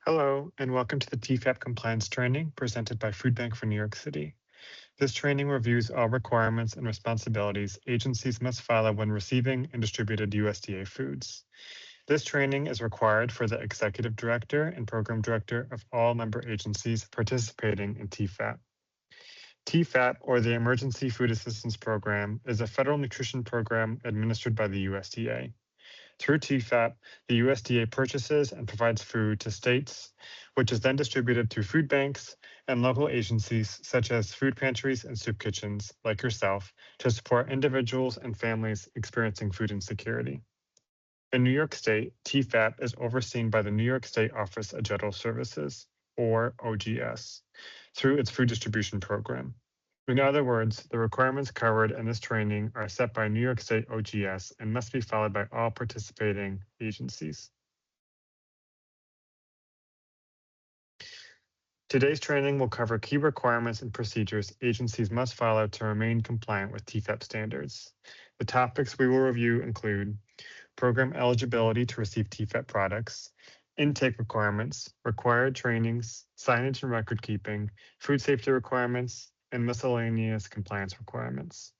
Hello, and welcome to the TEFAP compliance training presented by Food Bank for New York City. This training reviews all requirements and responsibilities agencies must follow when receiving and distributed USDA foods. This training is required for the executive director and program director of all member agencies participating in TEFAP. TEFAP, or the Emergency Food Assistance Program, is a federal nutrition program administered by the USDA. Through TEFAP, the USDA purchases and provides food to states, which is then distributed through food banks and local agencies such as food pantries and soup kitchens, like yourself, to support individuals and families experiencing food insecurity. In New York State, TEFAP is overseen by the New York State Office of General Services, or OGS, through its food distribution program. In other words, the requirements covered in this training are set by New York State OGS and must be followed by all participating agencies. Today's training will cover key requirements and procedures agencies must follow to remain compliant with TEFAP standards. The topics we will review include program eligibility to receive TEFAP products, intake requirements, required trainings, signage and record keeping, food safety requirements, and miscellaneous compliance requirements.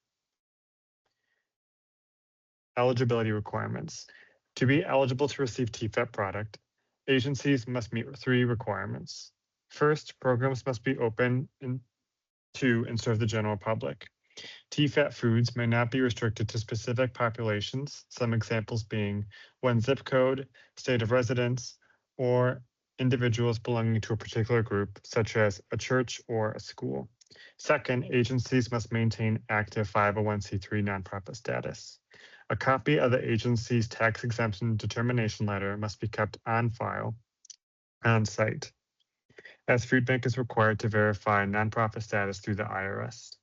Eligibility requirements. To be eligible to receive TEFAP product, agencies must meet 3 requirements. First, programs must be open to and serve the general public. TEFAP foods may not be restricted to specific populations, some examples being one zip code, state of residence, or individuals belonging to a particular group, such as a church or a school. Second, agencies must maintain active 501c3 nonprofit status. A copy of the agency's tax exemption determination letter must be kept on file on site, as Food Bank is required to verify nonprofit status through the IRS.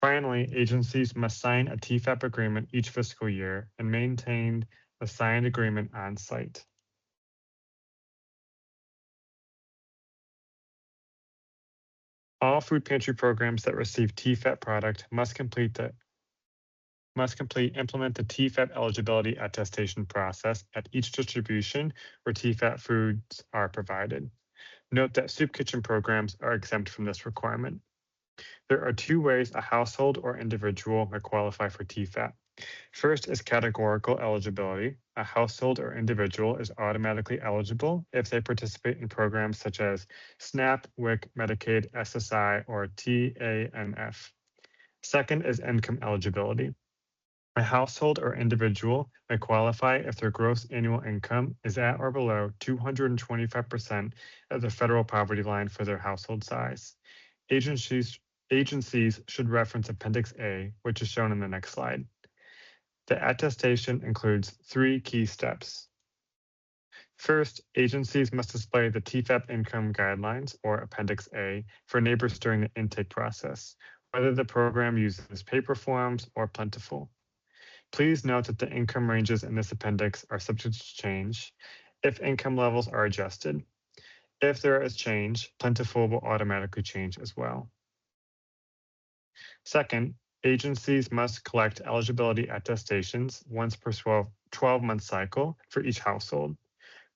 Finally, agencies must sign a TEFAP agreement each fiscal year and maintain the signed agreement on site. All food pantry programs that receive TEFAP product must implement the TEFAP eligibility attestation process at each distribution where TEFAP foods are provided. Note that soup kitchen programs are exempt from this requirement. There are 2 ways a household or individual may qualify for TEFAP. First is categorical eligibility. A household or individual is automatically eligible if they participate in programs such as SNAP, WIC, Medicaid, SSI, or TANF. Second is income eligibility. A household or individual may qualify if their gross annual income is at or below 225% of the federal poverty line for their household size. Agencies should reference Appendix A, which is shown in the next slide. The attestation includes 3 key steps. First, agencies must display the TEFAP income guidelines, or Appendix A, for neighbors during the intake process, whether the program uses paper forms or plentiful. Please note that the income ranges in this appendix are subject to change if income levels are adjusted. If there is change, plentiful will automatically change as well. Second, agencies must collect eligibility attestations once per 12-month cycle for each household.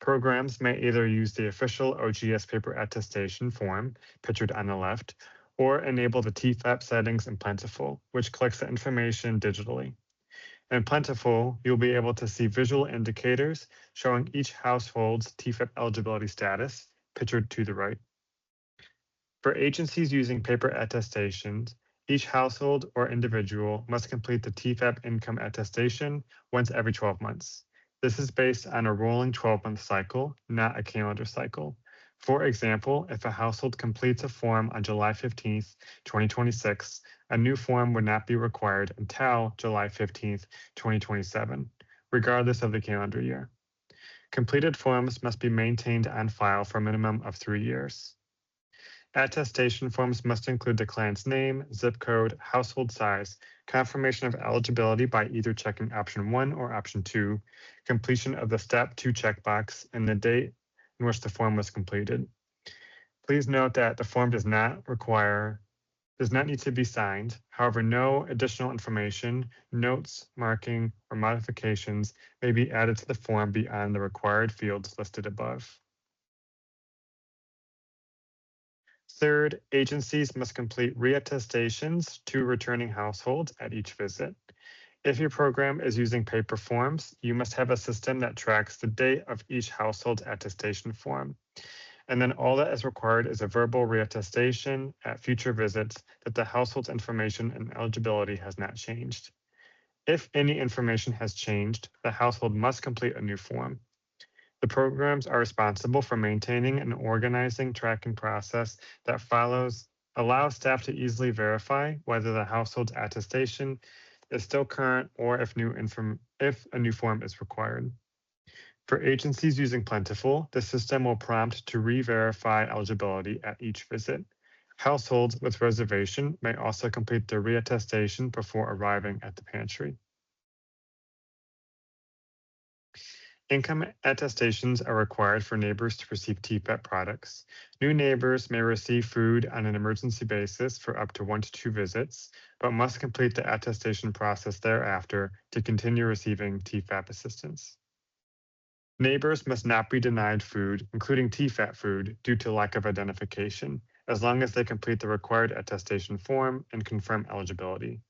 Programs may either use the official OGS paper attestation form, pictured on the left, or enable the TEFAP settings in Plentiful, which collects the information digitally. In Plentiful, you'll be able to see visual indicators showing each household's TEFAP eligibility status, pictured to the right. For agencies using paper attestations, each household or individual must complete the TEFAP income attestation once every 12 months. This is based on a rolling 12-month cycle, not a calendar cycle. For example, if a household completes a form on July 15th, 2026, a new form would not be required until July 15th, 2027, regardless of the calendar year. Completed forms must be maintained on file for a minimum of 3 years. Attestation forms must include the client's name, zip code, household size, confirmation of eligibility by either checking option 1 or option 2, completion of the step 2 checkbox, and the date in which the form was completed. Please note that the form does not need to be signed. However, no additional information, notes, marking, or modifications may be added to the form beyond the required fields listed above. Third, agencies must complete reattestations to returning households at each visit. If your program is using paper forms, you must have a system that tracks the date of each household's attestation form. And then all that is required is a verbal reattestation at future visits that the household's information and eligibility has not changed. If any information has changed, the household must complete a new form. The programs are responsible for maintaining and organizing tracking process that allows staff to easily verify whether the household's attestation is still current or if a new form is required. For agencies using Plentiful, the system will prompt to re-verify eligibility at each visit. Households with reservation may also complete the reattestation before arriving at the pantry. Income attestations are required for neighbors to receive TEFAP products. New neighbors may receive food on an emergency basis for up to 1 to 2 visits, but must complete the attestation process thereafter to continue receiving TEFAP assistance. Neighbors must not be denied food, including TEFAP food, due to lack of identification, as long as they complete the required attestation form and confirm eligibility.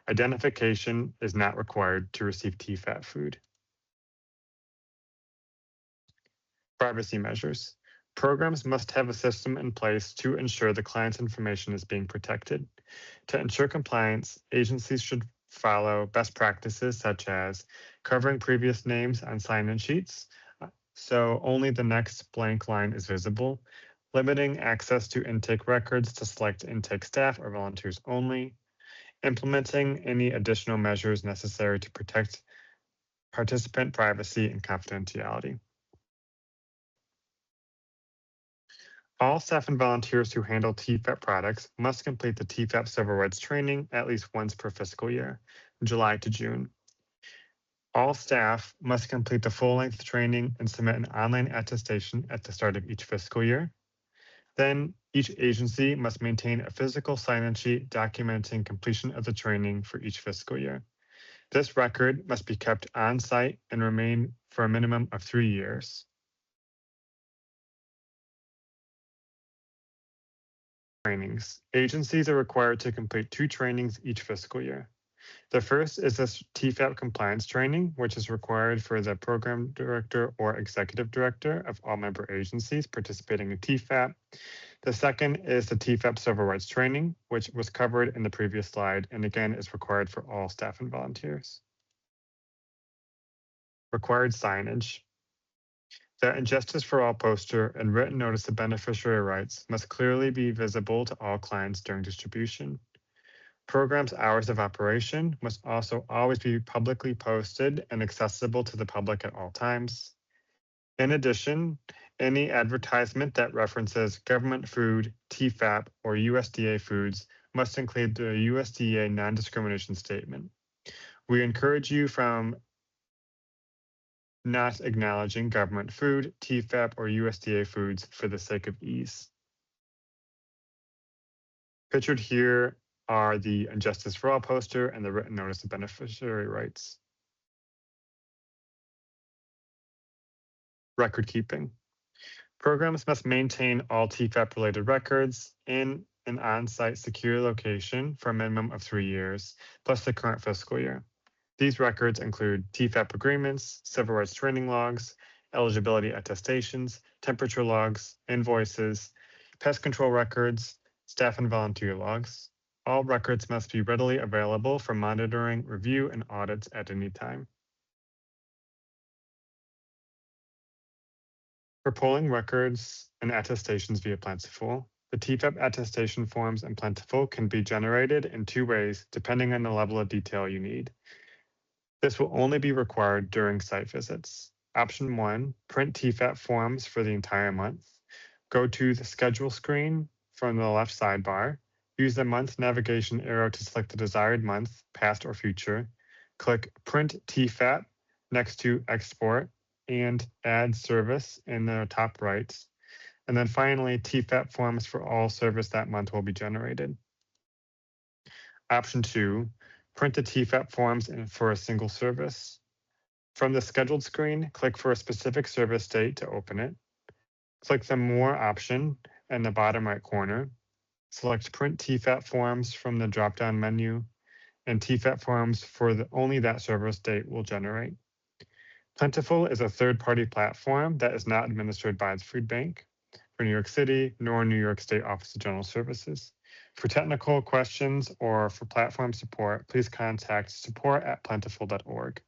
Identification is not required to receive TEFAP food. Privacy measures. Programs must have a system in place to ensure the client's information is being protected. To ensure compliance, agencies should follow best practices such as covering previous names on sign-in sheets, so only the next blank line is visible, limiting access to intake records to select intake staff or volunteers only, implementing any additional measures necessary to protect participant privacy and confidentiality. All staff and volunteers who handle TEFAP products must complete the TEFAP civil rights training at least once per fiscal year, July to June. All staff must complete the full-length training and submit an online attestation at the start of each fiscal year. Then each agency must maintain a physical sign-in sheet documenting completion of the training for each fiscal year. This record must be kept on site and remain for a minimum of 3 years. Trainings. Agencies are required to complete 2 trainings each fiscal year. The first is the TEFAP compliance training, which is required for the program director or executive director of all member agencies participating in TEFAP. The second is the TEFAP civil rights training, which was covered in the previous slide and again is required for all staff and volunteers. Required signage. The Injustice for All poster and written notice of beneficiary rights must clearly be visible to all clients during distribution. Program's hours of operation must also always be publicly posted and accessible to the public at all times. In addition, any advertisement that references government food, TEFAP, or USDA foods must include the USDA non-discrimination statement. We encourage you from not acknowledging government food, TEFAP, or USDA foods for the sake of ease. Pictured here are the Injustice for All poster and the written notice of beneficiary rights. Record keeping. Programs must maintain all TEFAP-related records in an on-site secure location for a minimum of 3 years, plus the current fiscal year. These records include TEFAP agreements, civil rights training logs, eligibility attestations, temperature logs, invoices, pest control records, staff and volunteer logs. All records must be readily available for monitoring, review, and audits at any time. For pulling records and attestations via Plentiful, the TEFAP attestation forms in Plentiful can be generated in 2 ways depending on the level of detail you need. This will only be required during site visits. Option 1, print TEFAP forms for the entire month. Go to the schedule screen from the left sidebar. Use the month navigation arrow to select the desired month, past or future. Click Print TEFAP next to Export and Add Service in the top right. And then finally, TEFAP forms for all service that month will be generated. Option 2, print the TEFAP forms for a single service. From the scheduled screen, click for a specific service date to open it. Click the More option in the bottom right corner. Select Print TEFAP forms from the drop-down menu, and TEFAP forms for only that service date will generate. Plentiful is a third-party platform that is not administered by the food bank for New York City nor New York State Office of General Services. For technical questions or for platform support, please contact support@plentiful.org.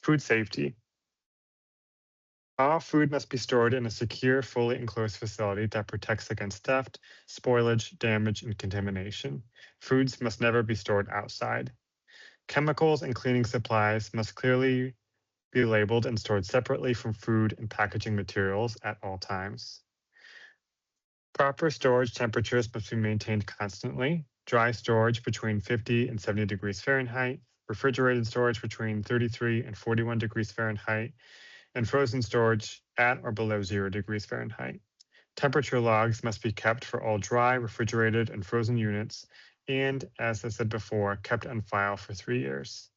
Food safety. All food must be stored in a secure, fully enclosed facility that protects against theft, spoilage, damage, and contamination. Foods must never be stored outside. Chemicals and cleaning supplies must clearly be labeled and stored separately from food and packaging materials at all times. Proper storage temperatures must be maintained constantly. Dry storage between 50 and 70 degrees Fahrenheit, refrigerated storage between 33 and 41 degrees Fahrenheit, and frozen storage at or below 0 degrees Fahrenheit. Temperature logs must be kept for all dry, refrigerated, and frozen units, and, as I said before, kept on file for 3 years.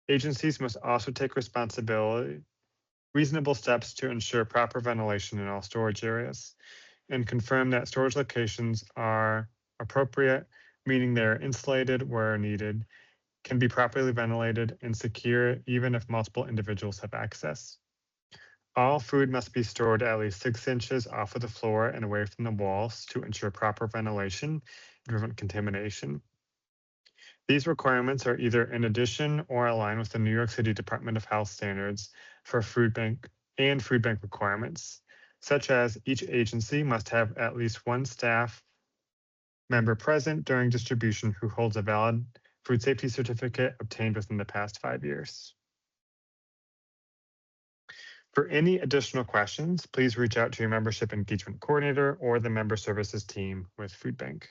Agencies must also take reasonable steps to ensure proper ventilation in all storage areas, and confirm that storage locations are appropriate, meaning they're insulated where needed, can be properly ventilated, and secure even if multiple individuals have access. All food must be stored at least 6 inches off of the floor and away from the walls to ensure proper ventilation and prevent contamination. These requirements are either in addition or align with the New York City Department of Health standards for food bank and food bank requirements, such as each agency must have at least one staff member present during distribution who holds a valid food safety certificate obtained within the past 5 years. For any additional questions, please reach out to your membership engagement coordinator or the member services team with Food Bank.